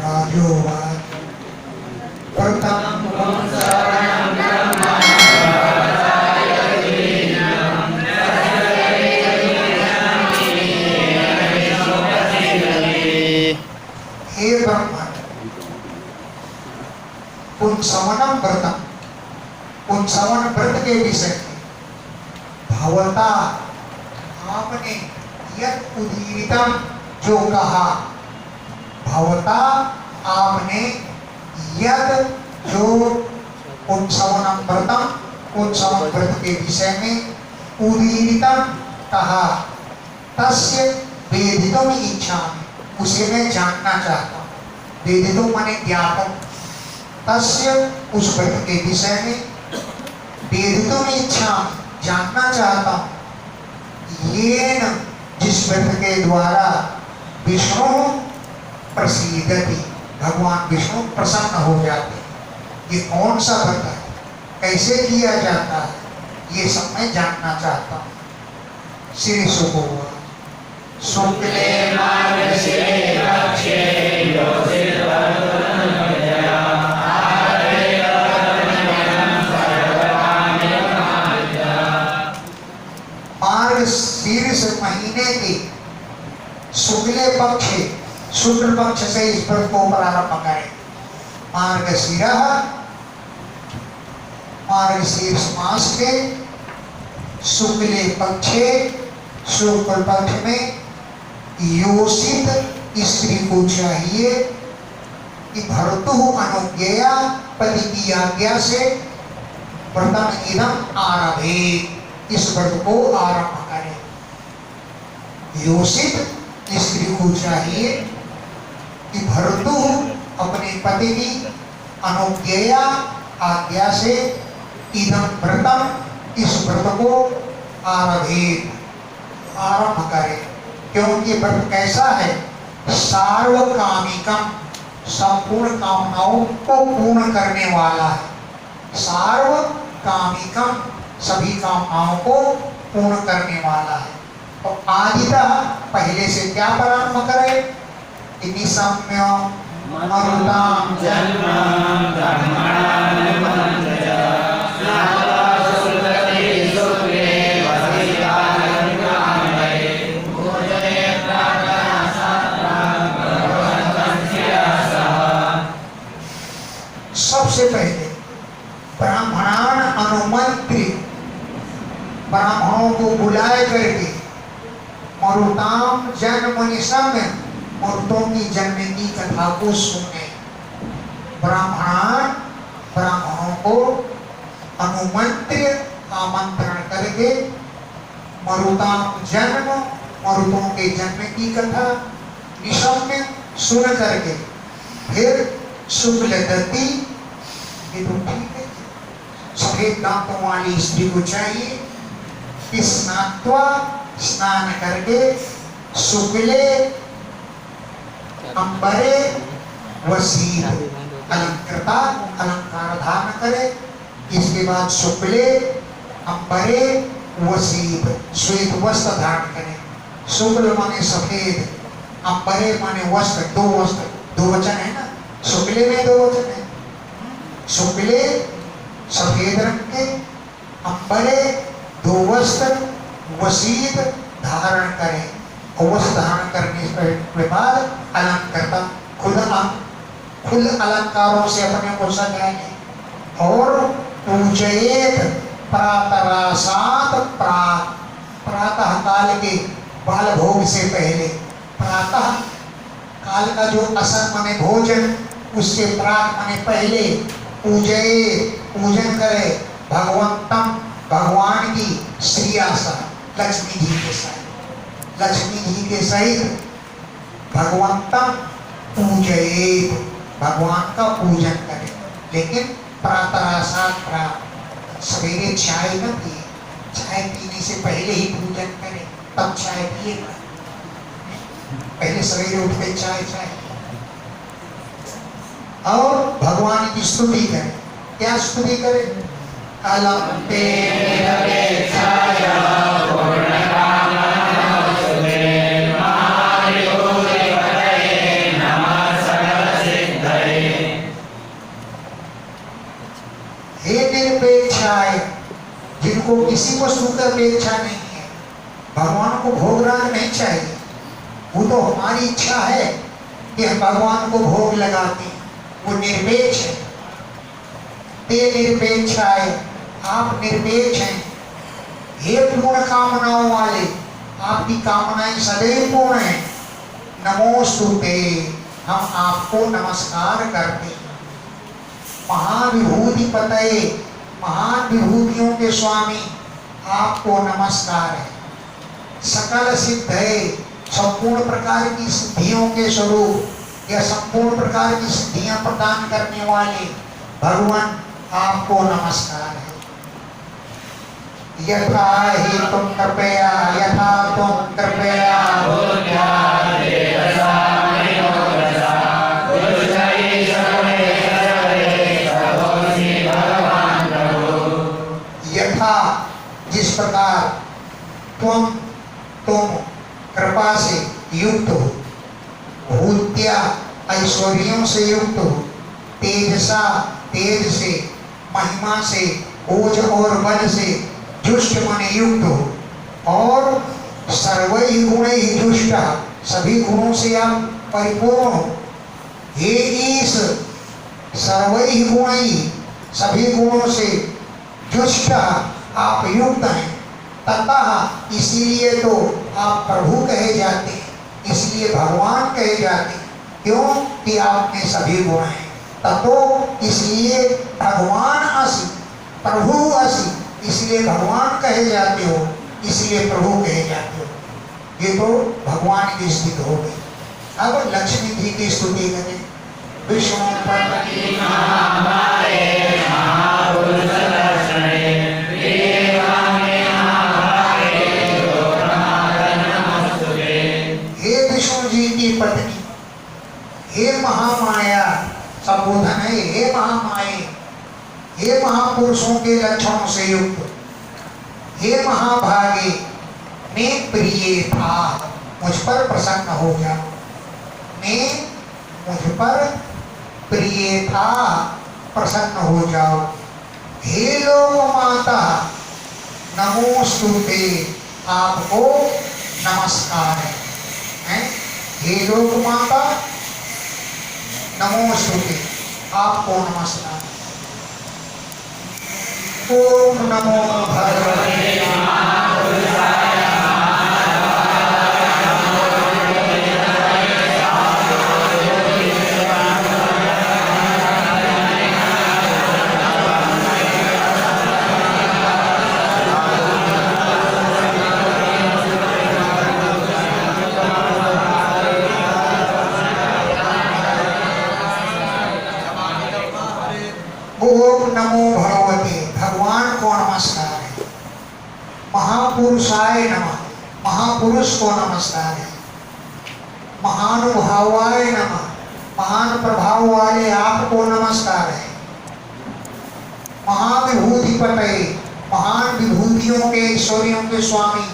राजोवाच प्रथम हे ब्रह्मण पुंसवनम व्रतम, पुंसवन व्रत के विषय में भवता आपने यत् उदीरितम जो कहा, भवता आपने यद जो पुंसवनम व्रतम, पुंसवन व्रत के विषय में उदीरितम कहा, तस्य वेदितुम इच्छामि, उसे मैं जानना चाहता हूँ। वेदितुम माने ज्ञातुम, तस्य उस व्रत के विषय में वेदितुम इच्छामि जानना चाहता हूँ। येन जिस व्रत के द्वारा विष्णु प्रसीदति, भगवान विष्णु प्रसन्न हो जाते हैं। ये कौन सा व्रत है, कैसे किया जाता है, ये सब मैं जानना चाहता हूँ। श्री सुखोवाच शुक्ले मार्गशीरे पक्षे योजित वर्तुलमध्यया मार्गशीर्ष महीने के शुक्ले पक्ष, शुक्ल पक्ष से इस व्रत को प्रारंभ करें। मार्गशीर, मार्गशीर्ष मास के शुक्ले पक्षे, शुक्ल पक्ष में योषित स्त्री को चाहिए कि भर्तु अनुज्ञया, पति की आज्ञा से व्रतम इदम आरभे, इस व्रत को आरंभ करें। योषित स्त्री को चाहिए कि भर्तु अपने पति की अनुज्ञया, आज्ञा से इदम व्रतम, इस व्रत को आरभे, आरंभ करें। क्योंकि व्रत कैसा है, सार्वकामिकम, संपूर्ण कामनाओं को पूर्ण करने वाला है। सार्वकामिकम, सभी कामनाओं को पूर्ण करने वाला है। तो आदितः पहले से क्या प्रारंभ करें, निशम्य मरुताम जन्मं धर्मणां निबंधया सबसे पहले ब्राह्मणान अनुमंत्रित, ब्राह्मणों को बुलाए करके मरुताम जन्म निशम्य, मृतों की जन्म की कथा को सुने। ब्राह्मणान, ब्राह्मणों को अनुमंत्रित, आमंत्रण करके मरुताम जन्म, मरुतों के जन्म की कथा निशम्य सुन करके फिर शुक्लदती, ये तो ठीक है, सफेद दांतों वाली स्त्री को चाहिए कि स्नात्वा, स्नान करके शुक्ले अंबरे वसीर, अलंकृता, अलंकार धारण करे। इसके बाद शुक्ले अंबरे वसीर, श्वेत वस्त्र धारण करे। शुक्ल माने सफेद, अंबरे माने वस्त्र, दो वस्त्र, दो वचन है ना, शुक्ले में दो वचन है। शुक्ले सफेद रंग के, अंबरे दो वस्त्र, वसीद धारण करें। और वस्त्र धारण करने के बाद अलंकृता, खुद अलंकारों से अपने को सजाएंगे। और पूजयेत प्रातरासात, प्रातः काल के बाल भोग से पहले, प्रातः काल का जो असर माने भोजन, उससे प्रात माने पहले पूजये, पूजन करे भगवंतम, भगवान की श्रीयासा, लक्ष्मी जी के सहित, लक्ष्मी जी के सहित भगवंतम पूजये, भगवान का पूजन करे। लेकिन प्रातरासात, प्रात सवेरे चाय न पिए, चाय पीने से पहले ही पूजन करे, तब चाय पिएगा। पहले सवेरे उठ के चाय चाय, और भगवान की स्तुति करें। क्या स्तुति करें, अलम ते निरपेक्षाया पूर्णकामनासुते महायोगिपतये नमः सरस्वती को किसी वस्तु की अपेक्षा नहीं है। भगवान को भोग राग नहीं चाहिए। वो तो हमारी इच्छा है कि हम भगवान को भोग लगाते हैं। वो निरपेक्ष है, ते निरपेक्ष है, आप निरपेक्ष हैं। हे पूर्ण कामनाओं वाले, आपकी कामनाएं सदैव पूर्ण हैं। नमोस्तुते, हम आपको नमस्कार करते हैं। महाविभूति पतये, महान विभूतियों के स्वामी, आपको नमस्कार है। सकल सिद्ध है, संपूर्ण प्रकार की सिद्धियों के स्वरूप या संपूर्ण प्रकार की सिद्धियां प्रदान करने वाले भगवान, आपको नमस्कार है। यथा ही तुम कृपया, यथा तुम कृपया यथा, जिस प्रकार तुम कृपा से युक्त हो, भूत्या ऐश्वर्यों से युक्त हो, तेजसा तेज से, महिमा से, ओज और बल से जुष्ट मन युक्त हो, और सर्वै गुणै जुष्ट, सभी गुणों से आप परिपूर्ण हो। हे ईश, सर्वै गुणै, सभी गुणों से जुष्ट आप युक्त हैं। ततः, इसीलिए तो आप प्रभु कहे जाते हैं, इसलिए भगवान कहे जाते हैं। क्यों कि आप में सभी गुण हैं। ततो, इसलिए भगवान असि, प्रभु असि, इसलिए भगवान कहे जाते हो, इसलिए प्रभु कहे जाते हो। ये तो भगवान की स्थिति हो गई। अब लक्ष्मी जी की स्तुति करें। विष्णु पत्नी पत्नी, हे महामाया, संबोधन है, हे महामाये, हे महापुरुषों के लक्षणों से युक्त, हे महाभागे, मैं प्रिय था, मुझ पर प्रसन्न हो जा। मैं मुझ पर प्रिय था, प्रसन्न हो जाओ। हे लोक माता, नमोस्तुते, आपको नमस्कार है। हे लोक माता, नमोस्तुते, आपको नमस्कार। ओम नमो भगवते महापुरुषाय नमः, महापुरुष को नमस्कार है। महानुभावाय नमः, महान प्रभाव वाले आपको नमस्कार है। महाविभूतिपतये, महान विभूतियों के ऐश्वर्यों के स्वामी,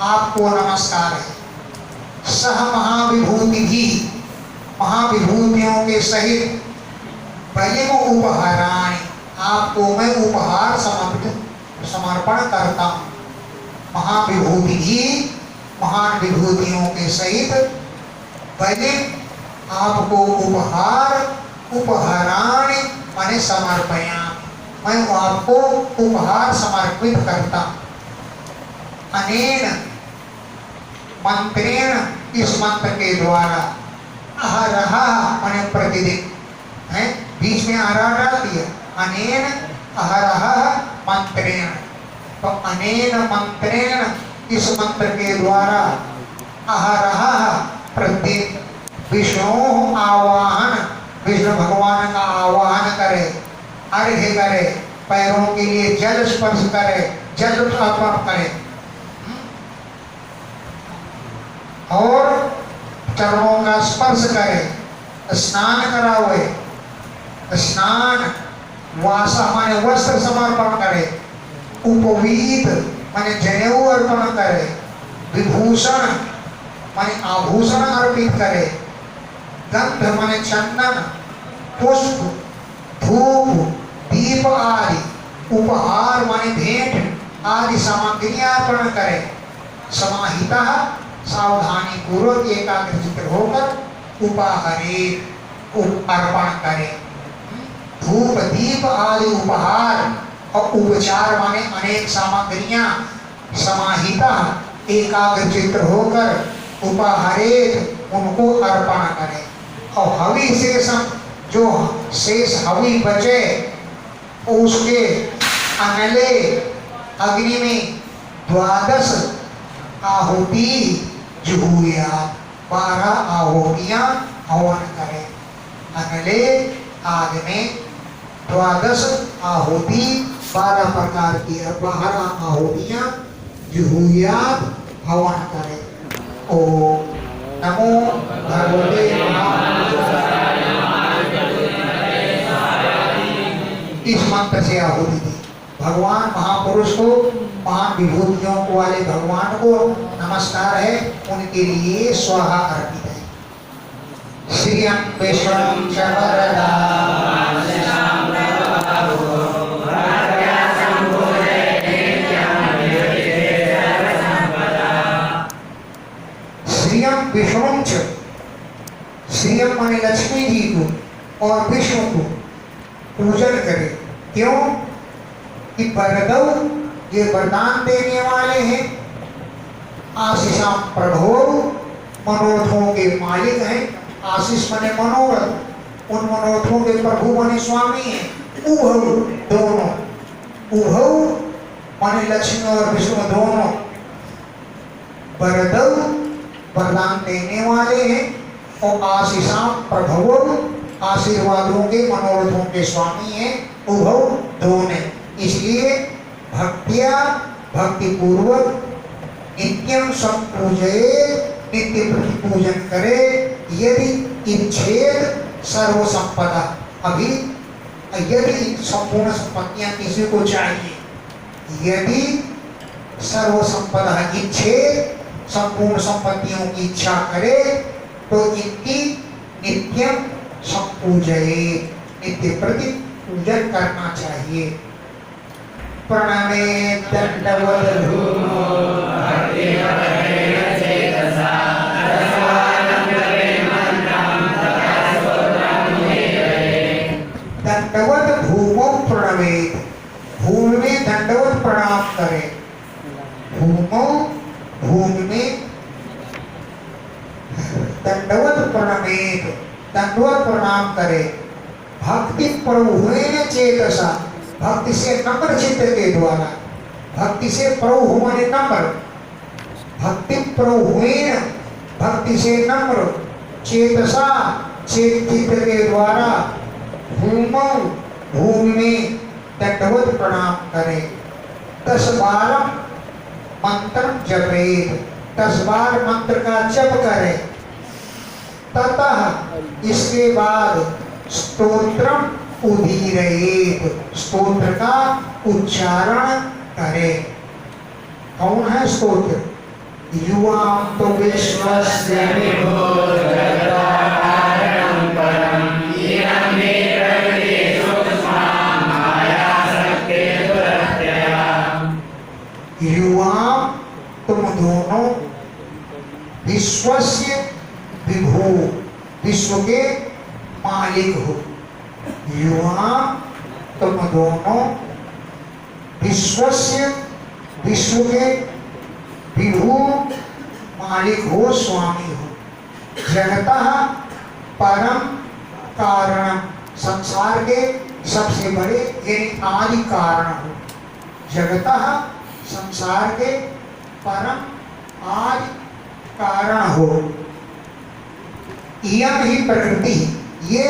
आपको नमस्कार है। सह महाविभूति भी, महाविभूतियों के सहित बलिम उपहाराणि, आपको मैं उपहार समर्पण करता हूँ। महाविभूति ही, महान विभूतियों के सहित बलिम, आपको उपहार, उपहाराणि माने समर्पया, मैं आपको उपहार समर्पित करता हूँ। अनेन मंत्रेण, इस मंत्र के द्वारा, अहरह माने प्रतिदिन है, बीच में आरा डाल दिया। अनेन अहरह मंत्रेण, तो अनेन मंत्रेण, इस मंत्र के द्वारा, अहरह प्रतिदिन विष्णु आवाहन, विष्णु भगवान का आवाहन करे, अर्घ्य करे, पैरों के लिए जल स्पर्श करे, जल अर्पण करे और चरणों का स्पर्श करे, स्नान करावे, स्नान, वासा माने वस्त्र समर्पण करे, उपवीत माने जनेऊ अर्पण करे, विभूषण माने आभूषण अर्पित करे, गंध माने चंदन, पुष्प, धूप, दीप आदि, उपहार माने भेंट, आदि सामग्रियां अर्पण करे। समाहिता सावधानी पूर्वक एकाग्रचित्त होकर उपाहरे अर्पण करे। धूप दीप आदि उपहार और उपचार माने अनेक सामग्रियां समाहिता एकाग्रचित्त होकर उपाहरेत उनको अर्पण करे। और हवि शेषम जो शेष हवि बचे उसके अनले अग्नि में 12 आहुति जुहुया 12 आहुतियां हवन करे। अनले आग में 12 आहुति 12 प्रकार की 12 आहुतियां जुहुयात हवन करे। ओम नमो भगवते इस मंत्र से आहुति दी। भगवान महापुरुष को महान विभूतियों वाले भगवान को नमस्कार है, उनके लिए स्वाहा अर्पित है। श्रियं विष्णुं च श्रियं विष्णुं च, श्रियं माने लक्ष्मी जी को और विष्णु को पूजन करे। क्यों कि वरदौ ये वरदान देने वाले हैं। आशीषां प्रभो मनोरथों के मालिक हैं। आशीष माने मनोरथ, उन मनोरथों के प्रभु माने स्वामी हैं। उभौ दोनों, उभौ माने लक्ष्मी और विष्णु दोनों। वरदौ वरदान देने वाले हैं और आशीषां प्रभवो आशीर्वादों के मनोरथों के स्वामी हैं। उभौ दोनों, इसलिए भक्तिया भक्ति पूर्वक नित्यम सब पूजे, नित्य प्रति पूजन करे। यदि इच्छेद सर्व संपदा, अभी यदि संपूर्ण संपत्तियां किसी को चाहिए, यदि सर्व संपदा इच्छेद संपूर्ण संपत्तियों की इच्छा करे तो इनकी नित्यम संपूजये, नित्य प्रति पूजन करना चाहिए। प्रणमे दंडवत धूमो दंडवत भूमो प्रणमेत, भूमि में दंडवत प्रणाम करे। भूमो भूमि में दंडवत प्रणमेत, दंडवत प्रणाम करे। भक्ति प्रभुवेन चेतसा, भक्ति से नम्र चित्त के द्वारा, भक्ति से प्रभु माने नम्र, भक्ति प्रभुवेन भक्ति से नम्र, चेतसा चेत चित्त के द्वारा, भूमौ भूमि में दंडवत प्रणाम करे। 10 बार मंत्र जपेत, 10 बार मंत्र का जप करे। ततः इसके बाद स्तोत्रम उदीरयेत, स्तोत्र का उच्चारण करे। कौन है स्तोत्र? युवां तो विश्वस्य विभो जगदाकारणं परं इदं मे प्रकृते सूक्ष्मा माया शक्ति दुरत्यया। युवां तुम दोनों विश्वस्य विभो, विश्व के मालिक हो। युवा तुम दोनों विश्वस्य, विश्व के विभु मालिक हो, स्वामी हो। जगतः परम कारण, संसार के सबसे बड़े यानी आदि कारण हो। जगतः संसार के परम आदि कारण हो। यह ही प्रकृति, ये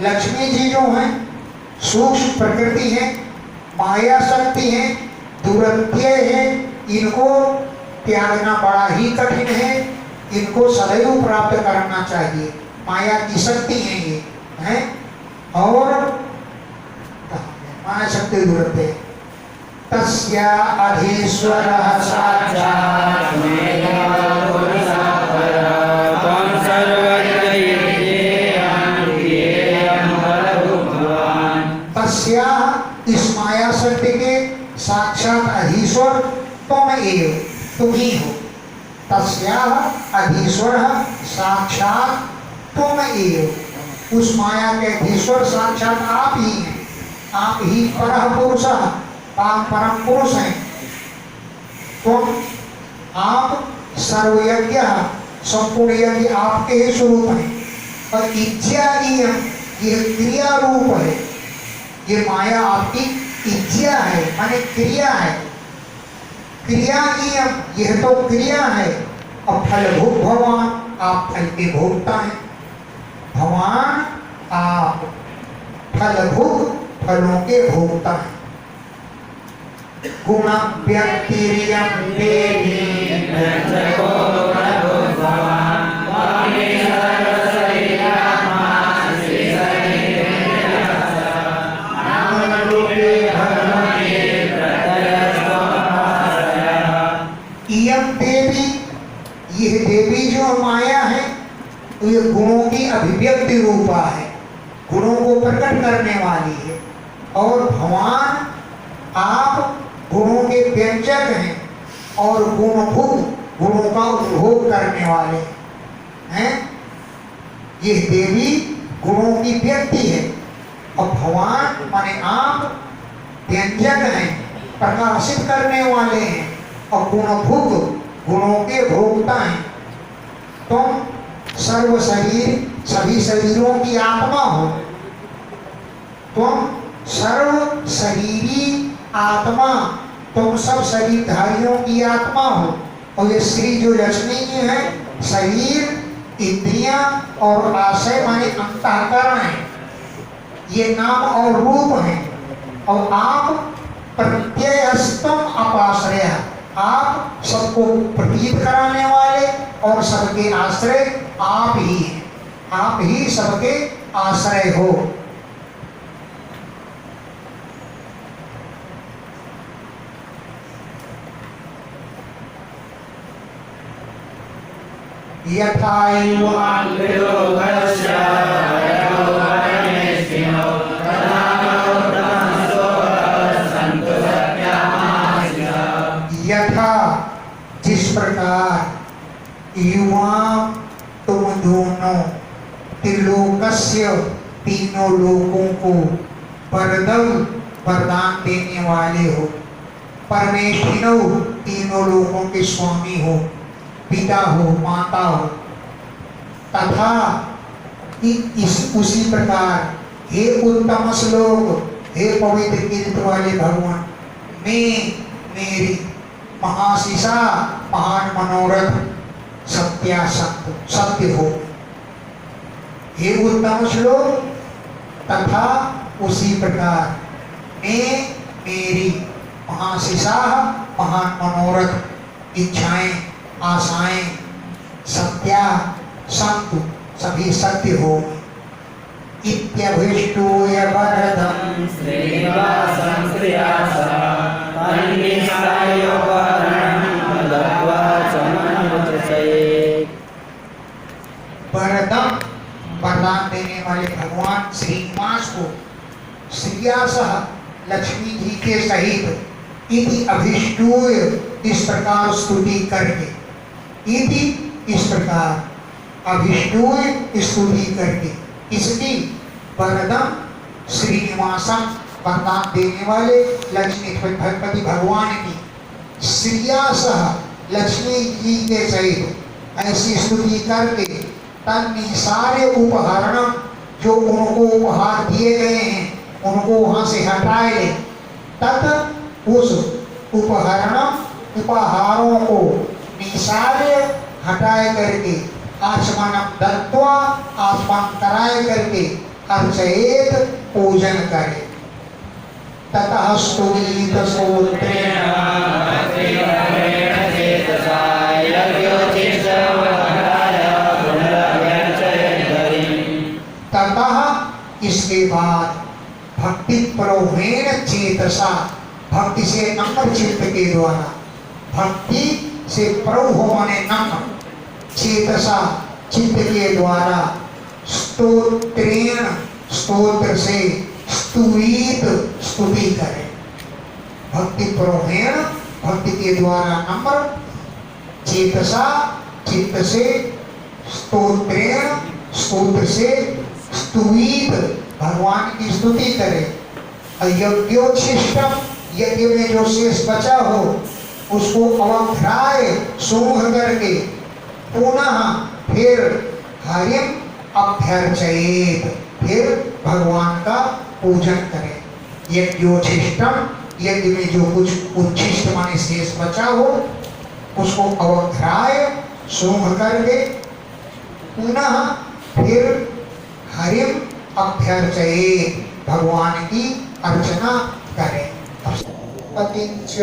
लक्ष्मी जी जो हैं सूक्ष्म प्रकृति है, माया शक्ति है, दुरत्यय है। इनको त्यागना बड़ा ही कठिन है, इनको सदैव प्राप्त करना चाहिए। माया की शक्ति है ये, है। और माया शक्ति दुरत्यय। तस्या अधीश्वरः साक्षात् इस माया शक्ति के साक्षात अधीश्वर तुम एव, तुम ही हो। तस्याः अधीश्वरः साक्षात तुम एव, उस माया के अधीश्वर साक्षात आप ही हैं। आप ही परम पुरुष, परम पुरुष हैं। तुम, आप सर्वयज्ञ, संपूर्ण यज्ञ आपके ही स्वरूप है। और इज्जाईय, यह क्रिया रूप है। ये माया आपकी इज्जा है, माने क्रिया है। क्रियाईय, यह तो क्रिया है। और फलभोग भगवान, आप फल के भोगता है। भगवान आप फलभोग, फलों के भोगता है। गुण व्यक्तिरियं देवी इयं देवी, यह देवी जो माया है, ये गुणों की अभिव्यक्ति रूपा है, गुणों को प्रकट करने वाली है। और भगवान आप गुणों के व्यंजक हैं और गुणभूत, गुणों का उपभोग करने वाले हैं। यह देवी गुणों की व्यक्ति है और भगवान माने आप व्यंजक हैं, प्रकाशित करने वाले हैं और गुणभूत, गुणों के भोक्ता हैं। तुम सर्व शरीर, सभी शरीरों की आत्मा हो। तुम सर्व शरीरी आत्मा, तुम सब शरीरधारियों की आत्मा हो। और ये श्री जो लक्ष्मी जी है, शरीर, इंद्रियां और आशय माने अंतःकरण है, ये नाम और रूप है। और आप प्रत्ययस्तम अपाश्रय, आप सबको प्रतीत कराने वाले और सबके आश्रय आप ही हैं। आप ही सबके आश्रय हो। यथा जिस प्रकार युवा तुम दोनों त्रिलोकस्य, तीनों लोकों को वरदम, वरदान देने वाले हो। परमेष्ठिनो, तीनों लोकों के स्वामी हो, पिता हो, माता हो। तथा उसी प्रकार हे उत्तम श्लोक, हे पवित्र कीर्त वाले भगवान, मैं, मेरी महाशिषा, महान मनोरथ, सत्यासंत, सत्य हो। हे उत्तम श्लोक, तथा उसी प्रकार मैं, मेरी महाशिषा, महान मनोरथ, इच्छाएं, आशाएं, सत्या संतु, सभी सत्य हो। इत्यभिष्टूय वरदं श्रीनिवासं श्रियासा वरदं, वरदान देने वाले भगवान श्रीनिवास को श्रियासः, लक्ष्मी जी के सहित, इति अभिष्टूय, इस प्रकार स्तुति करके, इति इस प्रकार, अभिष्टूय स्तुति करके, इसलिए वरदम श्रीनिवासम, वरदान देने वाले लक्ष्मीपति भगवान की श्रियासः, लक्ष्मी जी के सहित ऐसी स्तुति करके, तन्नी सारे उपहरण जो उनको उपहार दिए गए हैं उनको वहां से हटाए ले। तत् उस उपहारों को निसारे हटाए करके, आसमान दत्वा, आसमान कराए करके, अर्चयेत, पूजन करे। ततः स्तुति सोत्रेण ततः, इसके बाद भक्ति प्रवेण चेतसा, भक्ति से नम्र चित्त के द्वारा, भक्ति से प्रभु माने नम्र, चेतसा चित्त के द्वारा, स्तोत्रेण स्तोत्र से, स्तुति करे। भक्ति प्रवेण भक्ति के द्वारा नम्र, चेतसा चित्त से, स्तोत्रेण स्तोत्र से, स्तुवीत भगवान की स्तुति करे, यज्ञोच्छिष्टम यज्ञ में जो शेष बचा हो उसको अवघ्राय सूंघ करके पुनः फिर हरिम अभ्यर्चयेत, फिर भगवान का पूजन करें। यज्ञोच्छिष्टम यज्ञ में जो कुछ उच्छिष्ट माने शेष बचा हो उसको अवघ्राय सूंघ करके पुनः फिर हरिम अभ्यर्चयेत, भगवान की अर्चना करें। पतिंच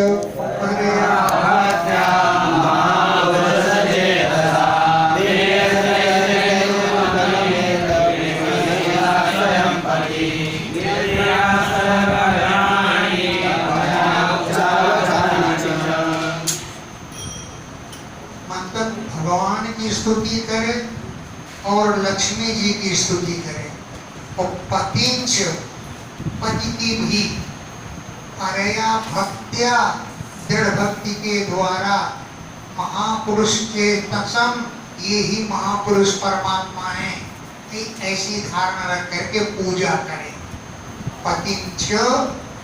मतलब भगवान की स्तुति करें और लक्ष्मी जी की स्तुति करें। और पतिंच पति की भी अरया भक्त्या दृढ़ भक्ति के द्वारा महापुरुष के तसम, ये ही महापुरुष परमात्मा है, ऐसी धारणा रख करके पूजा करें। पतिंच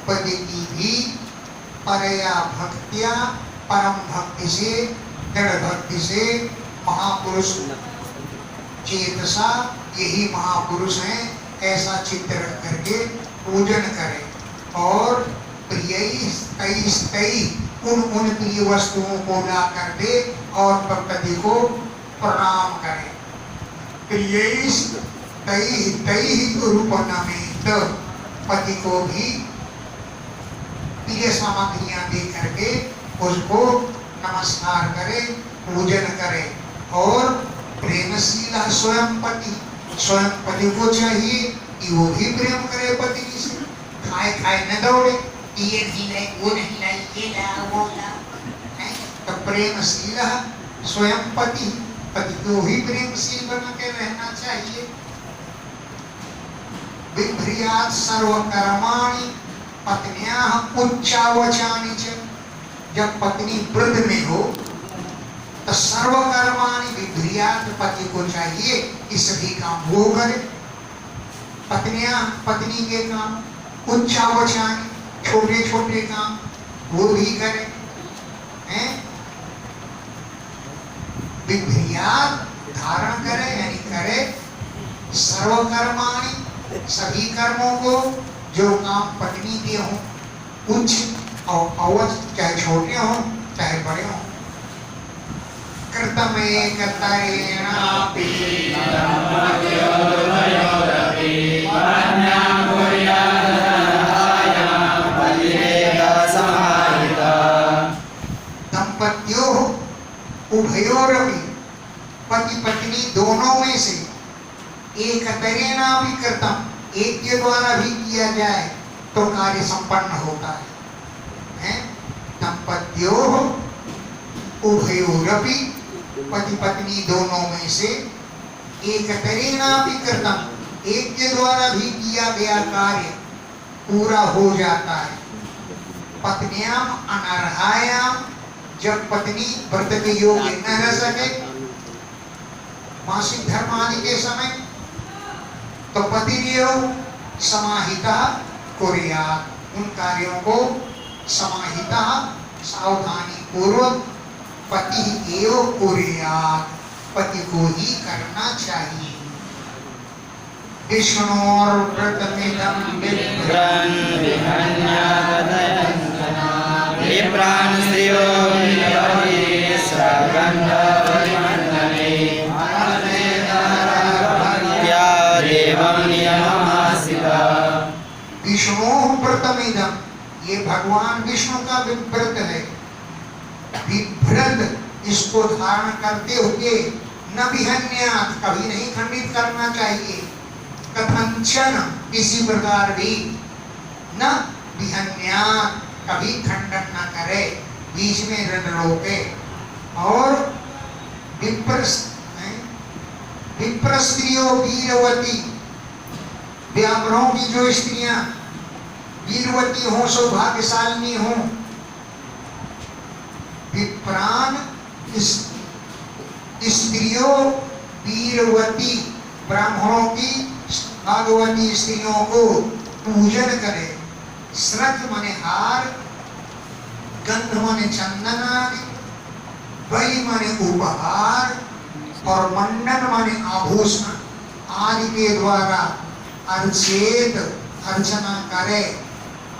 पति की भी अरया भक्त्या परम भक्ति से दृढ़ भक्ति से महापुरुष चेतसा, यही महापुरुष हैं, ऐसा चित्र रख करके पूजन करें। और प्रिय उन प्रिय वस्तुओं को ला कर दे और पति को प्रणाम करें। प्रिय रूप नमेत, पति को भी प्रिय सामग्रियां दे करके उसको नमस्कार करें, पूजन करें। और प्रेमशीला स्वयं पति को चाहिए कि वो भी प्रेम करे पति की से, खाए खाए न दौड़े, ये नहीं लाई वो नहीं लाई, ये ला वो ला। तो प्रेमशील स्वयं पति को ही प्रेमशील बन के रहना चाहिए। बिभ्रियात् सर्वकर्माणि पत्न्याः उच्चावचानि च, जब पत्नी वृद्ध में हो तो सर्वकर्माणि बिभ्रियात्, पति को चाहिए कि सभी काम वो करे। पत्नी के काम उच्चावचानि, छोटे छोटे काम वो भी करे हैं। बिभ्रियात् धारण करे यानी करे, सर्वकर्माणि सभी कर्मों को, जो काम पत्नी के हों उच्च और अवच, चाहे छोटे हों चाहे बड़े हों। कर्तमे कर्तरेणापि दंपत्यों उभयोरपि, पति पत्नी दोनों में से, एकतरेणा भी कर्तम, एक के द्वारा भी किया जाए तो कार्य संपन्न होता है। दंपत्यों उभयोरपि, पति पत्नी दोनों में से, एकतरेणा भी कर्तम, एक के द्वारा भी किया गया कार्य पूरा हो जाता है। पत्न्याम अनर्हायाम, जब पत्नी व्रत के योग्य न रह सके, मासिक धर्म आदि के समय, तो पतिरेव समाहिता कुर्यात्, उन कार्यों को समाहिता सावधानी पूर्वक पति एव कुर्यात्, पति को ही करना चाहिए। विष्णोर्व्रतमिदं बिभ्रन् विप्रान् श्रियो नियमये सगन्धवन्मने भक्त्या देवं नियममासिता। विष्णु व्रतमिदं, ये भगवान विष्णु का व्रत है। विभ्रत, इसको धारण करते हुए न विहन्यात्, कभी नहीं खंडित करना चाहिए। कथंचन, किसी प्रकार भी न विहन्यात्, कभी खंडन न करे, बीच में न रोके। और विप्र स्त्रियों वीरवती, ब्राह्मणों की जो स्त्रियां वीरवती हों, सौभाग्यशालिनी हों, प्राण स्त्रियों वीरवती ब्राह्मणों की भागवती स्त्रियों को पूजन करे। श्रद्ध माने हार, गंध माने चंदन आदि, बलि माने उपहार और मंडन माने आभूषण आदि के द्वारा अर्चित अर्चना करे।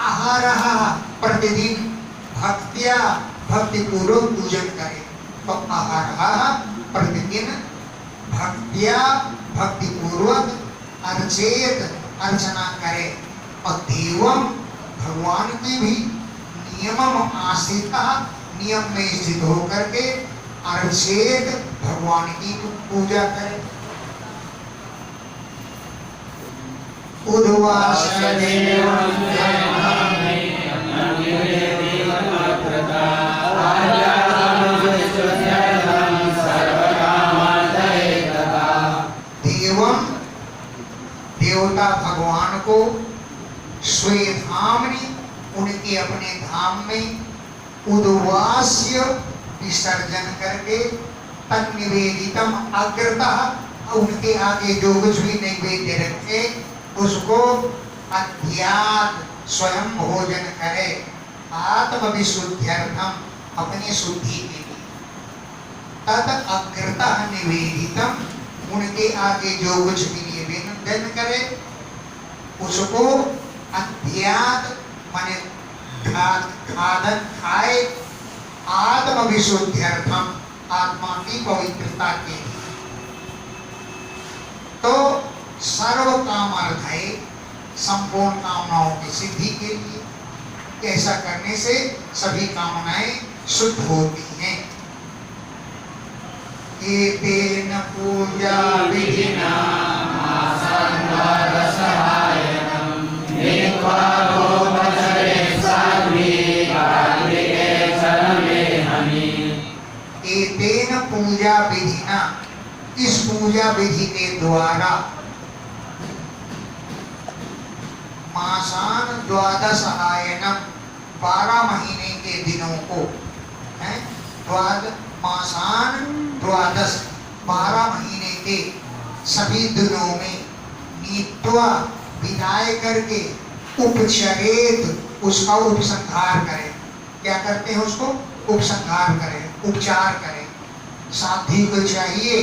आहारः प्रतिदिन भक्त्या भक्ति पूर्वक पूजन करे। तो आहारः प्रतिदिन भक्त्या भक्ति पूर्वक अर्चित अर्चना करे। और देवम भगवान की भी नियमम आस्थिता नियम में स्थित होकर के अर्चित भगवान की पूजा करे। उद्वास देवम देवता भगवान को स्वेधामनि उनके अपने धाम में उद्वास्य विसर्जन करके तन्निवेदितम अग्रतः उनके आगे जो कुछ भी नैवेद्य रखे उसको अध्यात्म स्वयं भोजन करे। आत्म विशुद्ध्यर्थम अपनी शुद्धि के लिए। तद अग्रतः निवेदितम उनके आगे जो कुछ भी निवेदन करे उसको अध्यात्म माने खादन खाए। आत्म विशुद्ध्यर्थम आत्मा की पवित्रता के लिए। तो सर्व कामार्थाय संपूर्ण कामनाओं की सिद्धि के लिए ऐसा करने से सभी कामनाएं शुद्ध होती हैं। एतेन पूजा विधिना एतेन पूजा विधिना इस पूजा विधि के द्वारा मासान द्वादश आयनम 12 महीने के दिनों को है। मासान द्वादश 12 महीने के सभी दिनों में नीत्वा विदाय करके उपचरेत उसका उपसंहार करें। क्या करते हैं उसको? उपसंहार करें, उपचार करें। साध्वी को चाहिए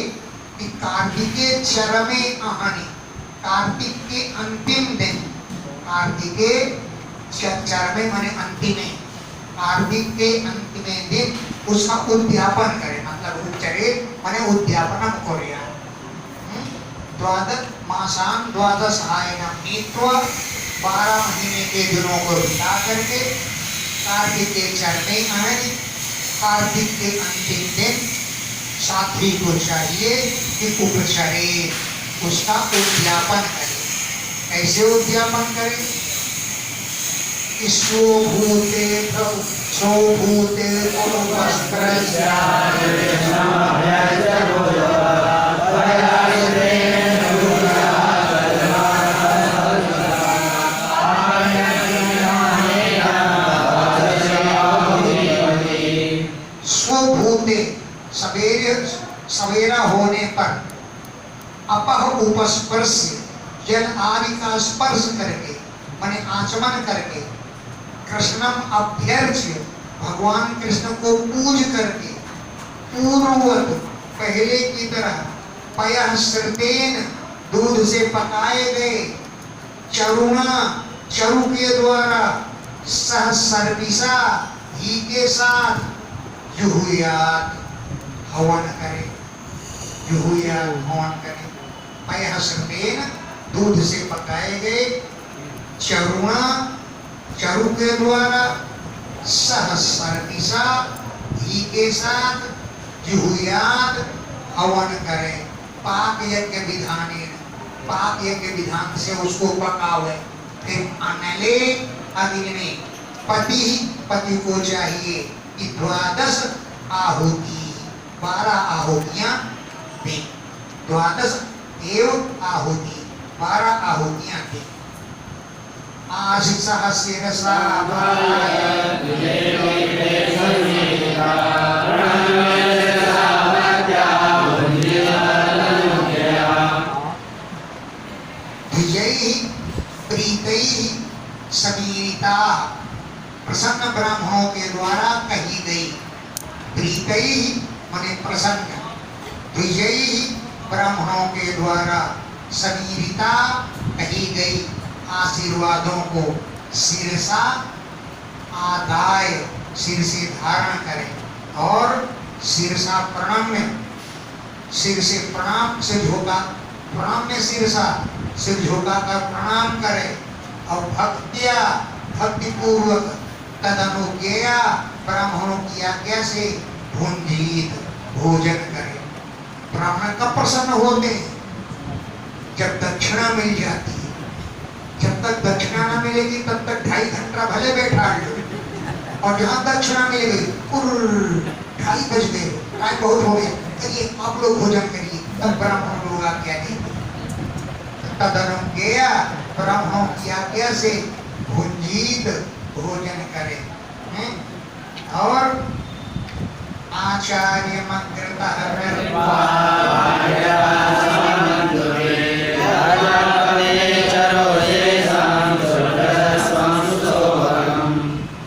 कि कार्तिके चरमे आहनि कार्तिक के अंतिम दिन कार्तिके चरमे माने अंतिमे कार्तिक के अंतिम दिन उसका उद्यापन करें। मतलब उपचरे माने उद्यापनम कोरिया। द्वादश मासान द्वादश आयनम नीत्वा 12 महीने के दिनों को बिता करके कार्तिक के चरमे आहनि कार्तिक के अंतिम दिन साध्वी को चाहिए कि उपचरे उसका उद्यापन करे। कैसे उद्यापन करे? स्वभूते स्वभूते सवेरा होने पर अपह उपस्पर्श जल आदि का स्पर्श करके माने आचमन करके कृष्णम अभ्यर्च्य भगवान कृष्ण को पूज करके पूर्ववत पहले की तरह पयः श्रुतेन दूध से पकाए गए चरुणा चरु के द्वारा सह सर्विसा घी के साथ जुहुयात हवन करे। जुहुयात हवन करे। पयः श्रुतेन दूध से पकाए गए चरुणा चरु के द्वारा सह सर्विसा घी के साथ जुहुयात हवन करे। पाक यज्ञ विधाने पाक यज्ञ विधान से उसको पकावे। फिर अनले अग्नि पति को चाहिए कि 12 आहुति 12 आहुतियां दे। 12 एव आहुति 12 आहुतियां दे। आशिषः शिरसा द्विजैः प्रीतैः समीरिता, प्रसन्न ब्राह्मणों के द्वारा कही गई। प्रीतैः माने प्रसन्न, द्विजैः ब्राह्मणों के द्वारा समीरिता कही गई आशीर्वादों को शिरसा आदाय, सिर से धारण करें और शिरसा प्रणम्य, सिर से प्रणाम, सिर झुका, प्रणम्य शिरसा, सिर झुका कर प्रणाम करें और भक्तिया, भक्ति पूर्वक तदनुज्ञया, ब्राह्मणों की आज्ञा से भुंजीत, भोजन करें। ब्राह्मण कब प्रसन्न होते हैं? जब दक्षिणा मिल जाती है। जब तक दक्षिणा न मिलेगी तब तक 2.5 घंटा भले बैठा लो, और जहाँ दक्षिणा मिल गई 2:30 बज गए, टाइम बहुत हो गया, करिए आप लोग भोजन करिए, तब ब्राह्मण लोग आज्ञा दी। तदनुज्ञया, ब्राह्मणों की आज्ञा से भुंजीत, भोजन करें। और आचार्य मंत्रतः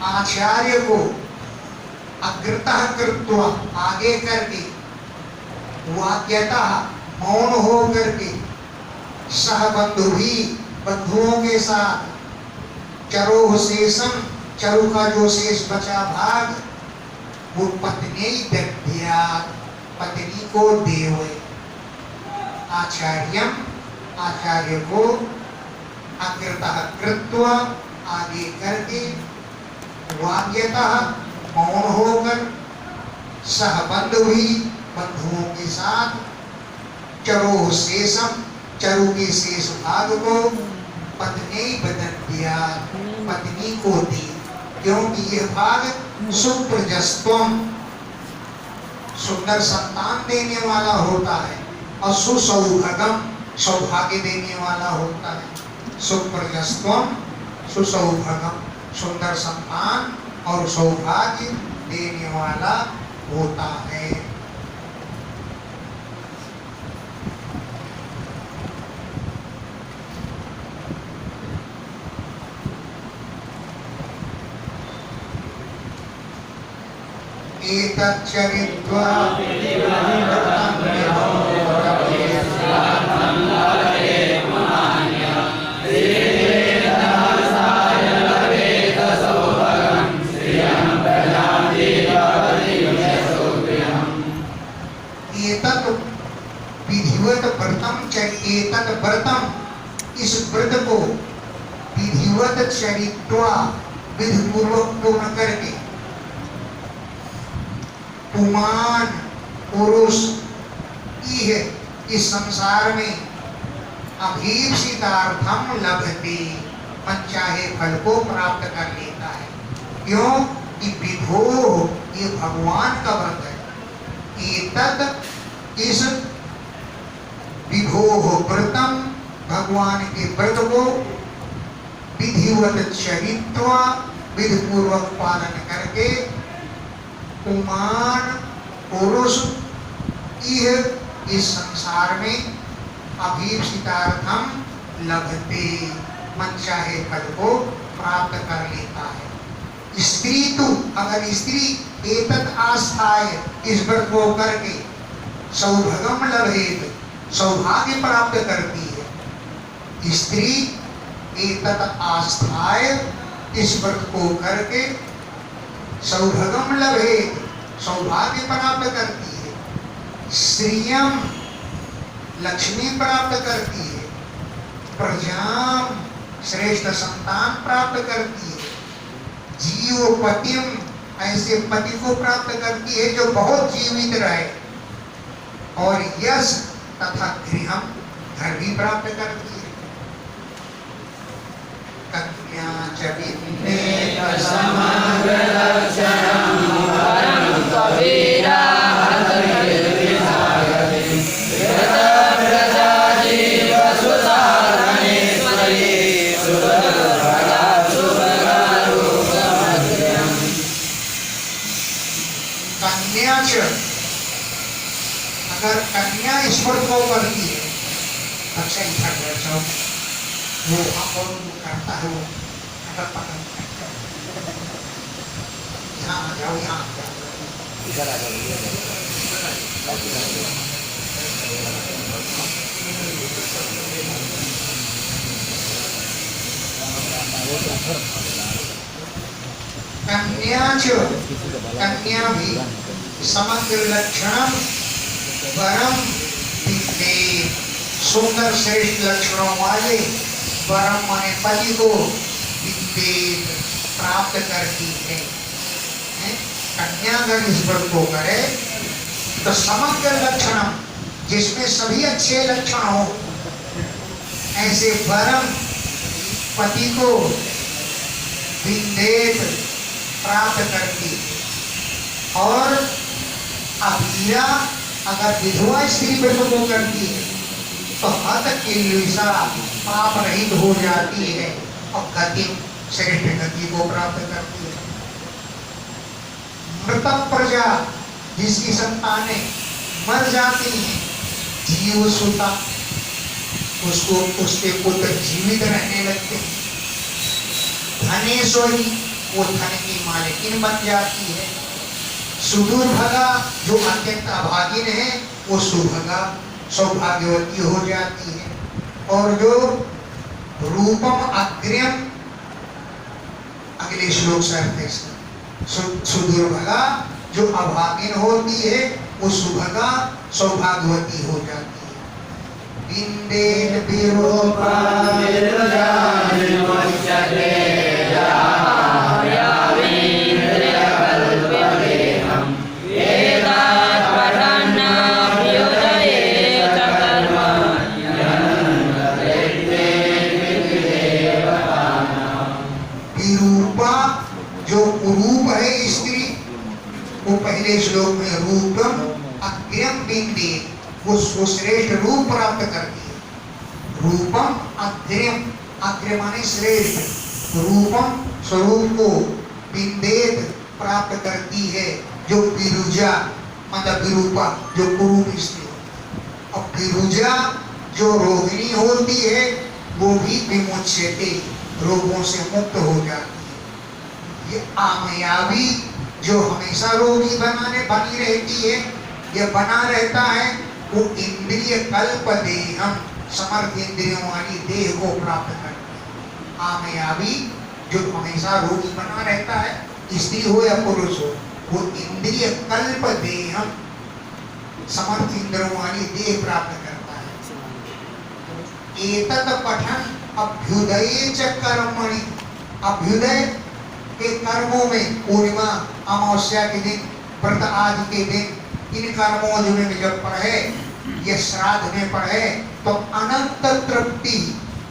आचार्य को अग्रतः कृत्वा, आगे करके, वाक्यतः मौन हो करके, सह बंधु भी, बंधुओं के साथ, चरोह शेषम, चरु का जो शेष बचा भाग, वो पत्नी दद्यात्, पत्नी को देवे। आचार्यम, आचार्य को अग्रतः कृत्वा, आगे करके, वाक्यतः मौन होकर, सह बंधु भी, बंधुओं के साथ, चरोह शेषम, चरु के शेष भाग को, पत्नी दद्यात्, पत्नी को दी, क्योंकि यह भाग सुप्रजस्त्वम, सुंदर संतान देने वाला होता है, और सुसौभाग्यम, सौभाग्य देने वाला होता है। सुप्रजस्त्वम, सुसौभाग्यम, सुंदर संतान और सौभाग्य देने वाला होता है। एतत् चरित्वा विधिवत व्रतम, एतत् व्रतम, इस व्रत को विधिवत चरित्वा, विधि पूर्वक पूर्ण करके, पुमान पुरुष इस संसार में अभीप्सितार्थम लभते, मनचाहे फल को प्राप्त कर लेता है। क्यों कि विभो, ये भगवान का व्रत है। एतत्, इस विभो व्रतम, भगवान के व्रत को विधिवत चरित्वा, विधि पूर्वक पालन करके, पुमान पुरुष इस संसार में अभीप्सितार्थम लभते, मनचाहे फल को प्राप्त कर लेता है। स्त्री तो, अगर स्त्री एतत् आस्थाय, इस व्रत को करके सौभाग्यम लभेत, सौभाग्य प्राप्त करती है। स्त्री एतत् आस्थाय, इस व्रत को करके सौभाग्यम लभेत, सौभाग्य प्राप्त करती है। श्रियम, लक्ष्मी प्राप्त करती है। प्रजाम, श्रेष्ठ संतान प्राप्त करती है। जीवपतिम, ऐसे पति को प्राप्त करती है जो बहुत जीवित रहे। और यश तथा गृहम, घर भी प्राप्त करती है। कन्या च विद्मेत समग्र लक्षणम वरं कबीरा कन्या च, अगर कन्या ईश्वर को करती है, अच्छा इधर बैठो, वो और वो करता है, वो अगर पकड़ यहाँ आ जाओ, यहाँ आ जाओ। इधर आ जाओ। कन्या भी समग्र लक्षणम वरम विद्ये, सुंदर श्रेष्ठ लक्षणों वाले वरम माने पति को विद्ये प्राप्त करती है। कन्या अगर इस व्रत को करे तो समग्र लक्षणम, जिसमें सभी अच्छे लक्षण हो, ऐसे वरम पति को विद्येत प्राप्त करती। और अभिया अगर विधवा स्त्री व्रत को करती है तो हत किल्लिषा पाप रहित हो जाती है और गति श्रेष्ठ गति को प्राप्त करती है। मृत प्रजा, जिसकी संतानें मर जाती हैं, जीव सुता, उसको उसके पुत्र जीवित रहने लगते हैं। धनेश्वरी, वो धन की मालिकिन बन जाती है। सुदुर्भगा, जो अत्यंत अभागिन है, वो सुभगा सौभाग्यवती हो जाती है। और जो रूपम अग्र्यम, अगले श्लोक से अर्थ है सुदुर्भगा जो अभागिन होती है, वो सुभगा सौभाग्यवती हो जाती है। बिंदेन विरूपा पहले श्लोक में रूपम अग्र्यम बिंदे, वो श्रेष्ठ रूप प्राप्त करती है। रूपम अग्र्यम, अग्र्य माने श्रेष्ठ, रूपम स्वरूप को बिंदेत प्राप्त करती है। जो विरुजा मतलब विरूपा, जो कुरूप स्त्री हो। और विरुजा जो रोगिणी होती है, वो भी विमुच्यते, रोगों से मुक्त हो जाती है। ये आमयावी जो हमेशा रोगी बनी रहती है, यह बना रहता है, वो इंद्रिय कल्प देहम, समर्थ इंद्रियों वाली देह को प्राप्त करती है। आमयावी जो हमेशा रोगी बना रहता है, स्त्री हो या पुरुष हो, वो इंद्रिय कल्प देहम, समर्थ इंद्रियों वाली देह प्राप्त करता है। एतत् पठन अभ्युदये च कर्मणि, अभ्युदय के कर्मों में, पूर्णिमा अमावस्या के दिन, व्रत आदि के दिन, इन कर्मों में जब पढ़े, यह श्राद्ध में पढ़े, तो अनंत तृप्ति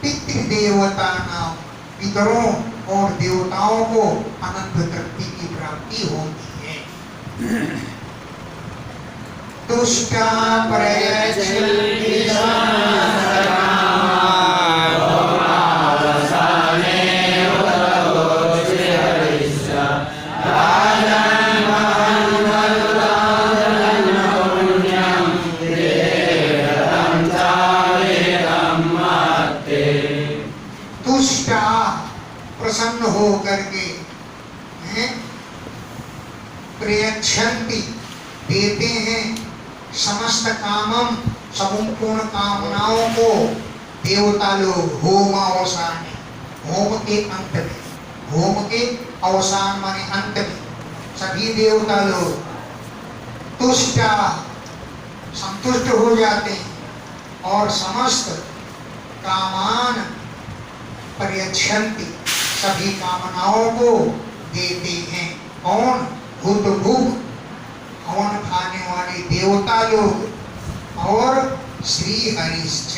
पितृदेवता नाम, पितरों और देवताओं को अनंत तृप्ति की प्राप्ति होती है। तुष्टा प्रसन्न हो करके प्रयच्छन्ति देते हैं, समस्त कामम संपूर्ण कामनाओं को देवता लोग होमावसाने, होम के अंत में, होम के अवसान माने अंत में सभी देवता लोग तुष्टा संतुष्ट हो जाते हैं और समस्त कामान प्रयच्छन्ति सभी कामनाओं को देते हैं। कौन? भूत भूख हवन खाने वाले देवता लोग और श्री हरिश्च,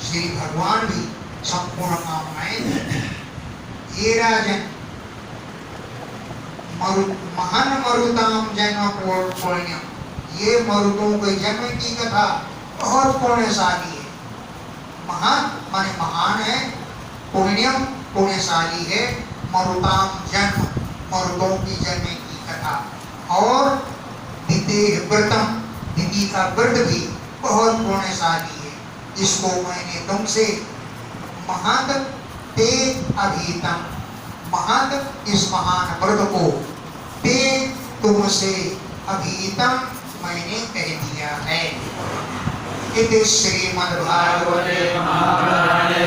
श्री भगवान भी संपूर्ण कामनाएं देते हैं। ये राजन महान मरुताम जन्म पुण्यम, ये मरुतों के जन्म की कथा बहुत पुण्यशाली है। महान माने महान है, पुण्यम पुण्यशाली है, मरुताम जन्म मरुतों की जन्म की कथा। और द्वितीय व्रतम, द्वितीय का व्रत भी बहुत पुण्यशाली है। इसको मैंने तुमसे महत ते अभीतम, महत इस महान व्रत को, ते तुमसे, अभीतम मैंने कह दिया है। इति श्रीमद्भागवते महापुराणे